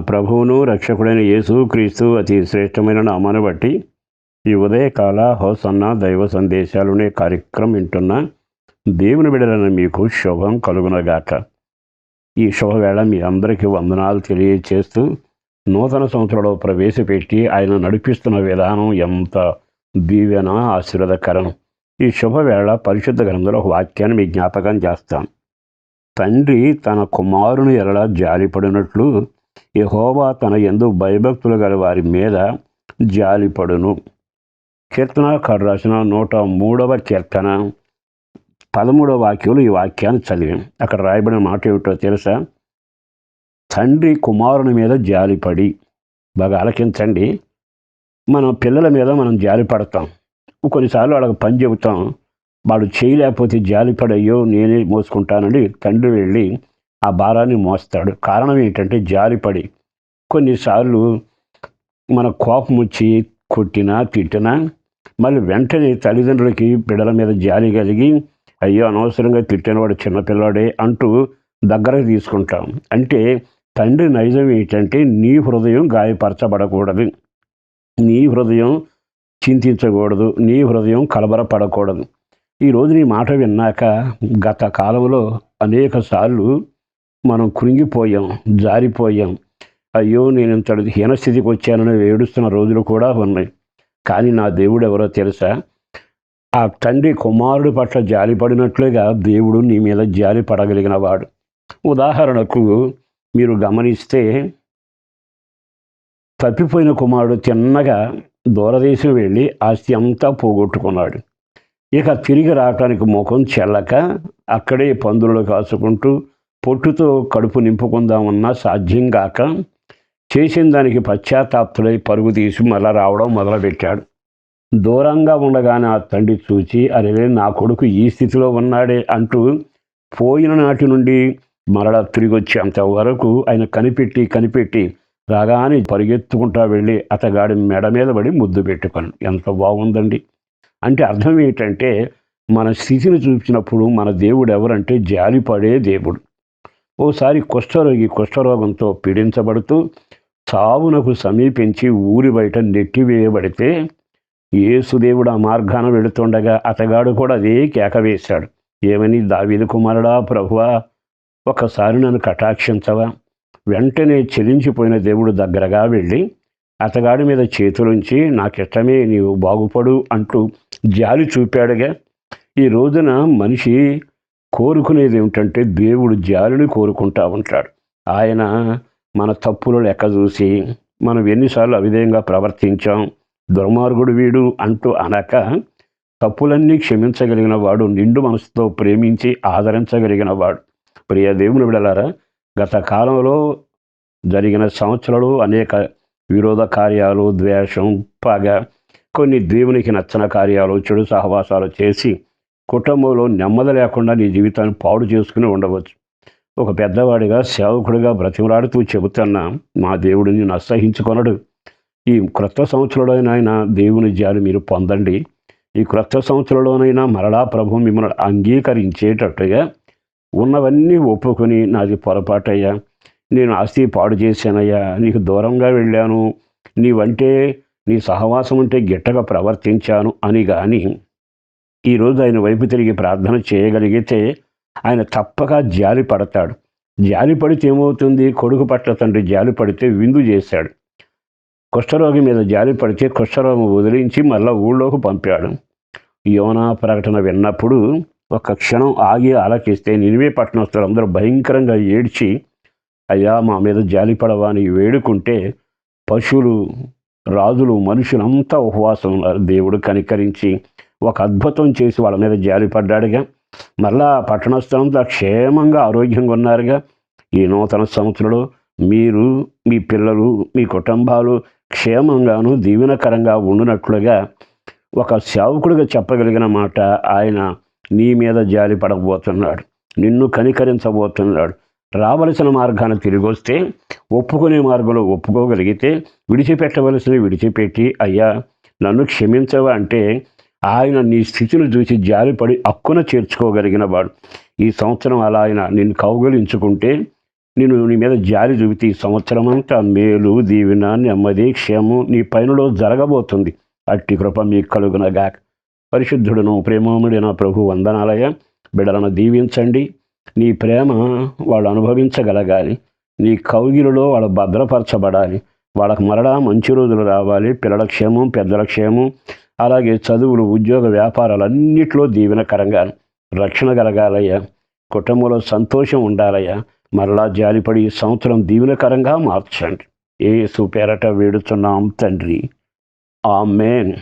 ప్రభువును రక్షకుడైన యేసు క్రీస్తు అతి శ్రేష్టమైన నామాన్ని బట్టి ఈ ఉదయకాల హోసన్న దైవ సందేశాలునే కార్యక్రమం వింటున్న దేవుని బిడ్డలను మీకు శుభం కలుగునగాక. ఈ శుభవేళ మీ అందరికీ వందనాలు తెలియచేస్తూ నూతన సంవత్సరంలో ప్రవేశపెట్టి ఆయన నడిపిస్తున్న విధానం ఎంత దీవెన ఆశీర్వదకరం. ఈ శుభవేళ పరిశుద్ధ గ్రంథంలో ఒక వాక్యాన్ని మీ జ్ఞాపకం చేస్తాను. తండ్రి తన కుమారుని ఎడల జాలిపడినట్లు యెహోవా తన యందు భయభక్తులు గల వారి మీద జాలిపడును. కీర్తనకారుడు రాసిన 103వ కీర్తన 13వ వాక్యంలో ఈ వాక్యాన్ని చదివాం. అక్కడ రాయబడిన మాట ఏమిటో తెలుసా? తండ్రి కుమారుని మీద జాలిపడి. బాగా ఆలకించండి. మన పిల్లల మీద మనం జాలిపడతాం. కొన్నిసార్లు వాళ్ళకి పని చెబుతాం, వాడు చేయలేకపోతే జాలిపడయ్యో నేనే మోసుకుంటానని తండ్రి వెళ్ళి ఆ భారాన్ని మోస్తాడు. కారణం ఏంటంటే జాలిపడి. కొన్నిసార్లు మన కోపం వచ్చి కొట్టినా తిట్టినా మళ్ళీ వెంటనే తల్లిదండ్రులకి బిడ్డల మీద జాలి కలిగి అయ్యో అనవసరంగా తిట్టినవాడు చిన్నపిల్లాడే అంటూ దగ్గరకు తీసుకుంటాం. అంటే తండ్రి నైజం ఏంటంటే నీ హృదయం గాయపరచబడకూడదు, నీ హృదయం చింతించకూడదు, నీ హృదయం కలవరపడకూడదు. ఈరోజు నీ మాట విన్నాక గత కాలంలో అనేక సార్లు మనం కృంగిపోయాం, జారిపోయాం. అయ్యో నేను ఇంత హీనస్థితికి వచ్చానని ఏడుస్తున్న రోజులు కూడా ఉన్నాయి. కానీ నా దేవుడు ఎవరో తెలుసా? ఆ తండ్రి కుమారుడి పట్ల జాలిపడినట్లుగా దేవుడు నీ మీద జాలి పడగలిగిన వాడు. ఉదాహరణకు మీరు గమనిస్తే తప్పిపోయిన కుమారుడు తిన్నగా దూరదేశం వెళ్ళి ఆస్తి అంతా పోగొట్టుకున్నాడు. ఇక తిరిగి రావటానికి ముఖం చెల్లక అక్కడే పందులు కాసుకుంటూ పొట్టుతో కడుపు నింపుకుందామన్నా సాధ్యం కాక చేసిన దానికి పశ్చాత్తాప్తులై పరుగు తీసి మళ్ళా రావడం మొదలుపెట్టాడు. దూరంగా ఉండగానే ఆ తండ్రి చూచి అరే నా కొడుకు ఈ స్థితిలో ఉన్నాడే అంటూ పోయిన నాటి నుండి మరలా తిరిగి వచ్చేంత వరకు ఆయన కనిపెట్టి రాగానే పరిగెత్తుకుంటా వెళ్ళి అతగాడి మెడ మీద పడి ముద్దు పెట్టుకొని. ఎంత బాగుందండి. అంటే అర్థం ఏంటంటే మన స్థితిని చూపించినప్పుడు మన దేవుడు ఎవరంటే జాలిపడే దేవుడు. ఓసారి కుష్ఠరోగంతో పీడించబడుతూ చావునకు సమీపించి ఊరి బయట నెట్టివేయబడితే యేసుదేవుడు ఆ మార్గాన వెళుతుండగా అతగాడు కూడా అదే కేక వేశాడు. ఏమని? దావీదు కుమారుడా ప్రభువా, ఒకసారి నన్ను కటాక్షించవా? వెంటనే చెలించిపోయిన దేవుడు దగ్గరగా వెళ్ళి అతగాడి మీద చేతులుంచి నాకిష్టమే నీవు బాగుపడు అంటూ జాలి చూపాడుగా. ఈ రోజున మనిషి కోరుకునేది ఏమిటంటే దేవుడు జాలిని కోరుకుంటా ఉంటాడు. ఆయన మన తప్పులు లెక్క చూసి మనం ఎన్నిసార్లు అవిధేయంగా ప్రవర్తించాం, దుర్మార్గుడు వీడు అంటూ అనక తప్పులన్నీ క్షమించగలిగిన వాడు, నిండు మనసుతో ప్రేమించి ఆదరించగలిగిన వాడు. ప్రియ దేవుని బిడ్డలారా, గత కాలంలో జరిగిన సంవత్సరాలు అనేక విరోధ కార్యాలు, ద్వేషం, పగ, కొన్ని దేవునికి నచ్చని కార్యాలు, చెడు సహవాసాలు చేసి కుటుంబంలో నెమ్మది లేకుండా నీ జీవితాన్ని పాడు చేసుకుని ఉండవచ్చు. ఒక పెద్దవాడిగా సేవకుడిగా బ్రతిమలాడుతూ చెబుతున్నా, మా దేవుడు నిన్ను అసహించుకొనడు. ఈ క్రొత్త సంవత్సరంలోనైనా దేవుని జాలి మీరు పొందండి. ఈ క్రొత్త సంవత్సరంలోనైనా మరలా ప్రభు మిమ్మల్ని అంగీకరించేటట్టుగా ఉన్నవన్నీ ఒప్పుకొని నాది పొరపాటయ్యా, నేను ఆస్తి పాడు చేశానయ్యా, నీకు దూరంగా వెళ్ళాను, నీవంటే నీ సహవాసం అంటే గిట్టగా ప్రవర్తించాను అని కానీ ఈరోజు ఆయన వైపు తిరిగి ప్రార్థన చేయగలిగితే ఆయన తప్పక జాలి పడతాడు. జాలి పడితే ఏమవుతుంది? కొడుకు పట్ల తండ్రి జాలి పడితే విందు చేశాడు. కుష్ఠరోగి మీద జాలి పడితే కుష్ఠరోగం వదిలించి మళ్ళా ఊళ్ళోకి పంపాడు. యోనా ప్రకటన విన్నప్పుడు ఒక క్షణం ఆగి ఆలకిస్తే నినివే పట్టణస్తులు అందరూ భయంకరంగా ఏడ్చి అయ్యా మా మీద జాలిపడవా అని వేడుకుంటే పశువులు, రాజులు, మనుషులంతా ఉపవాసం ఉన్నారు. దేవుడు కనికరించి ఒక అద్భుతం చేసి వాళ్ళ మీద జాలిపడ్డాడుగా. మళ్ళా పట్టణస్థలంతా క్షేమంగా ఆరోగ్యంగా ఉన్నారుగా. ఈ నూతన సంవత్సరంలో మీరు, మీ పిల్లలు, మీ కుటుంబాలు క్షేమంగాను దీవెనకరంగా ఉండునట్లుగా ఒక సేవకుడిగా చెప్పగలిగిన మాట, ఆయన నీ మీద జాలి పడబోతున్నాడు, నిన్ను కనికరించబోతున్నాడు. రావలసిన మార్గాన్ని తిరిగి వస్తే, ఒప్పుకునే మార్గంలో ఒప్పుకోగలిగితే, విడిచిపెట్టవలసినవి విడిచిపెట్టి అయ్యా నన్ను క్షమించవా అంటే ఆయన నీ స్థితిని చూసి జాలిపడి హక్కున చేర్చుకోగలిగిన వాడు. ఈ సంవత్సరం అలా ఆయన నిన్ను కౌగలించుకుంటే నీ మీద జాలి చూపితే ఈ సంవత్సరం అంతా మేలు, దీవెన, నెమ్మది, క్షేమం నీ పైనలో జరగబోతుంది. అట్టి కృప మీకు కలుగునగాక. పరిశుద్ధుడును ప్రేమముడైన ప్రభు వందనాలయ. బిడ్డలను దీవించండి. నీ ప్రేమ వాళ్ళు అనుభవించగలగాలి. నీ కౌగిలిలో వాళ్ళు భద్రపరచబడాలి. వాళ్ళకు మరలా మంచి రోజులు రావాలి. పిల్లల క్షేమం, పెద్దల క్షేమం, అలాగే చదువులు, ఉద్యోగ వ్యాపారాలన్నింటిలో దీవెనకరంగా రక్షణ కలగాలయ్యా. కుటుంబంలో సంతోషం ఉండాలయ్యా. మరలా జాలిపడి ఈ సంవత్సరం దీవెనకరంగా మార్చండి. యేసు పేరట వేడుచున్నాం తండ్రి. ఆమేన్.